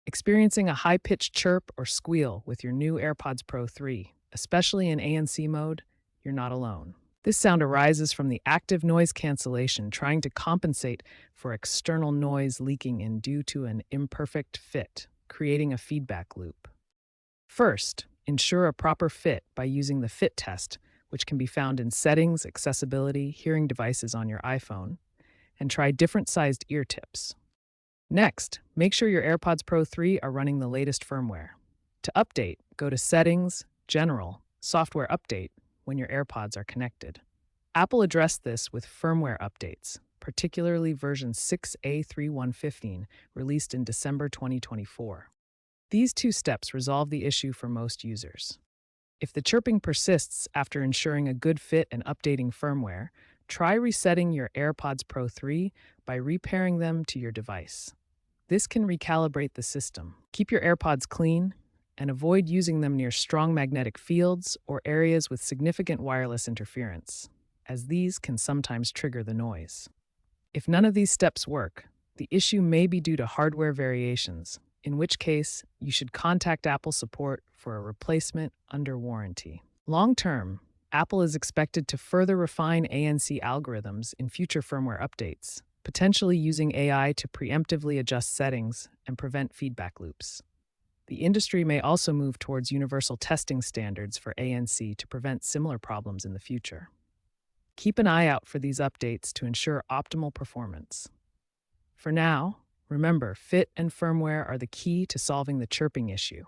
Experiencing a high-pitched chirp or squeal with your new AirPods Pro 3, especially in ANC mode, you're not alone. This sound arises from the active noise cancellation trying to compensate for external noise leaking in due to an imperfect fit, creating a feedback loop. First, ensure a proper fit by using the fit test, which can be found in Settings, Accessibility, Hearing Devices on your iPhone, and try different sized ear tips. Next, make sure your AirPods Pro 3 are running the latest firmware. To update, go to Settings, General, Software Update when your AirPods are connected. Apple addressed this with firmware updates, particularly version 6A3115, released in December 2024. These two steps resolve the issue for most users. If the chirping persists after ensuring a good fit and updating firmware, try resetting your AirPods Pro 3 by repairing them to your device. This can recalibrate the system. Keep your AirPods clean and avoid using them near strong magnetic fields or areas with significant wireless interference, as these can sometimes trigger the noise. If none of these steps work, the issue may be due to hardware variations, in which case you should contact Apple support for a replacement under warranty. Long term, Apple is expected to further refine ANC algorithms in future firmware updates, potentially using AI to preemptively adjust settings and prevent feedback loops. The industry may also move towards universal testing standards for ANC to prevent similar problems in the future. Keep an eye out for these updates to ensure optimal performance. For now, remember, fit and firmware are the key to solving the chirping issue.